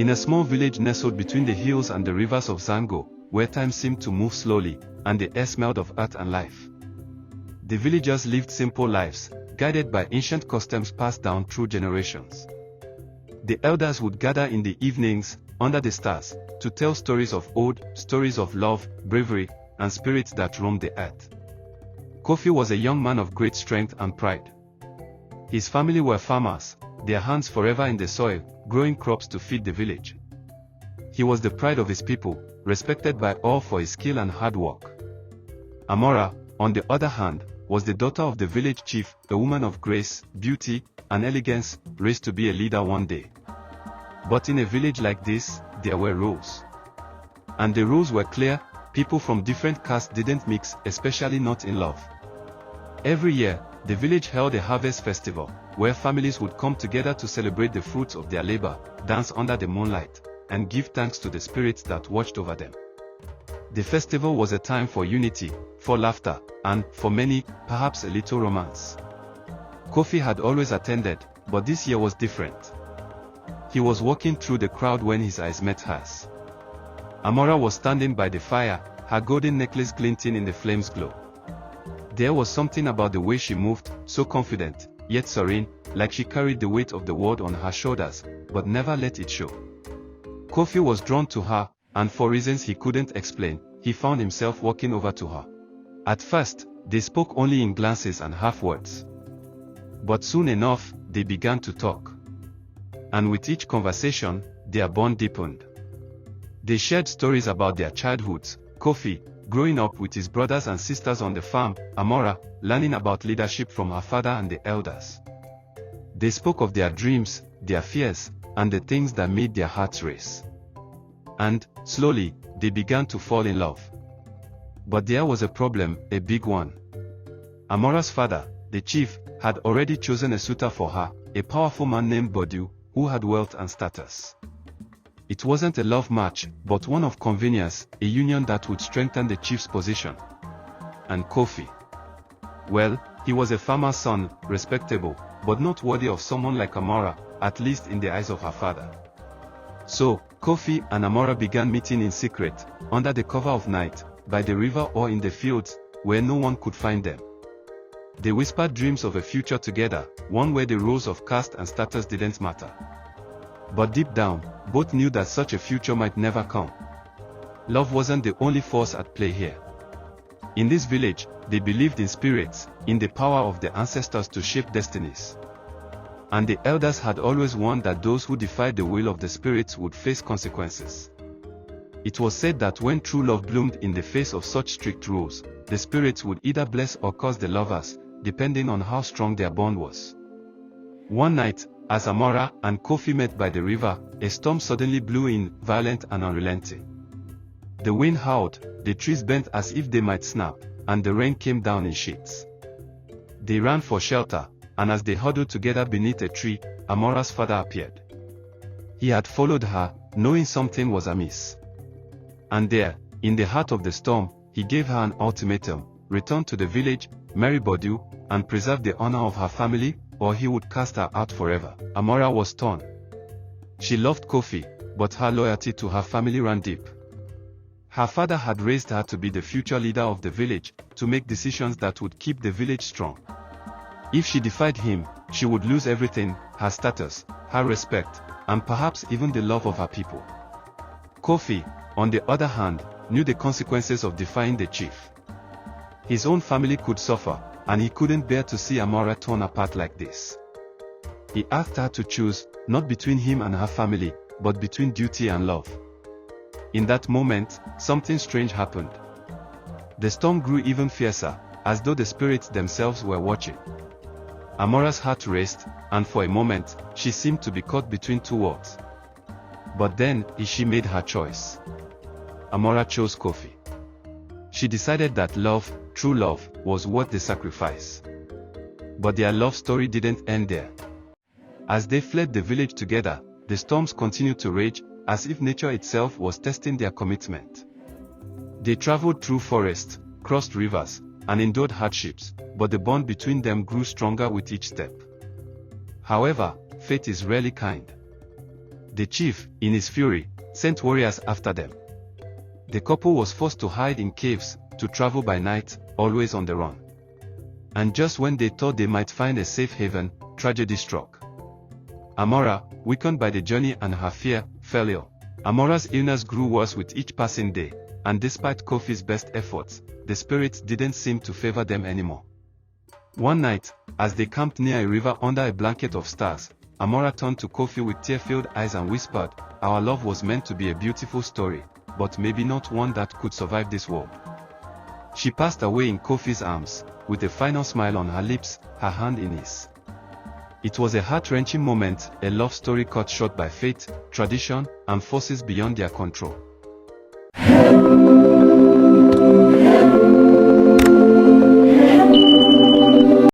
In a small village nestled between the hills and the rivers of Zango, where time seemed to move slowly, and the air smelled of earth and life. The villagers lived simple lives, guided by ancient customs passed down through generations. The elders would gather in the evenings, under the stars, to tell stories of old, stories of love, bravery, and spirits that roamed the earth. Kofi was a young man of great strength and pride. His family were farmers, their hands forever in the soil, growing crops to feed the village. He was the pride of his people, respected by all for his skill and hard work. Amora, on the other hand, was the daughter of the village chief, a woman of grace, beauty, and elegance, raised to be a leader one day. But in a village like this, there were rules. And the rules were clear: people from different castes didn't mix, especially not in love. Every year, the village held a harvest festival, where families would come together to celebrate the fruits of their labor, dance under the moonlight, and give thanks to the spirits that watched over them. The festival was a time for unity, for laughter, and, for many, perhaps a little romance. Kofi had always attended, but this year was different. He was walking through the crowd when his eyes met hers. Amora was standing by the fire, her golden necklace glinting in the flames' glow. There was something about the way she moved, so confident, yet serene, like she carried the weight of the world on her shoulders, but never let it show. Kofi was drawn to her, and for reasons he couldn't explain, he found himself walking over to her. At first, they spoke only in glances and half words. But soon enough, they began to talk. And with each conversation, their bond deepened. They shared stories about their childhoods, Kofi, growing up with his brothers and sisters on the farm, Amora, learning about leadership from her father and the elders. They spoke of their dreams, their fears, and the things that made their hearts race. And, slowly, they began to fall in love. But there was a problem, a big one. Amora's father, the chief, had already chosen a suitor for her, a powerful man named Bodu, who had wealth and status. It wasn't a love match, but one of convenience, a union that would strengthen the chief's position. And Kofi? Well, he was a farmer's son, respectable, but not worthy of someone like Amora, at least in the eyes of her father. So, Kofi and Amora began meeting in secret, under the cover of night, by the river or in the fields, where no one could find them. They whispered dreams of a future together, one where the roles of caste and status didn't matter. But deep down, both knew that such a future might never come. Love wasn't the only force at play here. In this village, they believed in spirits, in the power of the ancestors to shape destinies. And the elders had always warned that those who defied the will of the spirits would face consequences. It was said that when true love bloomed in the face of such strict rules, the spirits would either bless or curse the lovers, depending on how strong their bond was. One night, as Amora and Kofi met by the river, a storm suddenly blew in, violent and unrelenting. The wind howled, the trees bent as if they might snap, and the rain came down in sheets. They ran for shelter, and as they huddled together beneath a tree, Amora's father appeared. He had followed her, knowing something was amiss. And there, in the heart of the storm, he gave her an ultimatum: return to the village, marry Bodu, and preserve the honor of her family, or he would cast her out forever. Amora was torn. She loved Kofi, but her loyalty to her family ran deep. Her father had raised her to be the future leader of the village, to make decisions that would keep the village strong. If she defied him, she would lose everything: her status, her respect, and perhaps even the love of her people. Kofi, on the other hand, knew the consequences of defying the chief. His own family could suffer, and he couldn't bear to see Amora torn apart like this. He asked her to choose, not between him and her family, but between duty and love. In that moment, something strange happened. The storm grew even fiercer, as though the spirits themselves were watching. Amora's heart raced, and for a moment, she seemed to be caught between two worlds. But then, she made her choice. Amora chose Kofi. She decided that love, true love, was worth the sacrifice. But their love story didn't end there. As they fled the village together, the storms continued to rage, as if nature itself was testing their commitment. They traveled through forests, crossed rivers, and endured hardships, but the bond between them grew stronger with each step. However, fate is rarely kind. The chief, in his fury, sent warriors after them. The couple was forced to hide in caves, to travel by night, always on the run. And just when they thought they might find a safe haven, tragedy struck. Amora, weakened by the journey and her fear, fell ill. Amora's illness grew worse with each passing day, and despite Kofi's best efforts, the spirits didn't seem to favor them anymore. One night, as they camped near a river under a blanket of stars, Amora turned to Kofi with tear-filled eyes and whispered, "Our love was meant to be a beautiful story, but maybe not one that could survive this war." She passed away in Kofi's arms, with a final smile on her lips, her hand in his. It was a heart-wrenching moment, a love story cut short by fate, tradition, and forces beyond their control.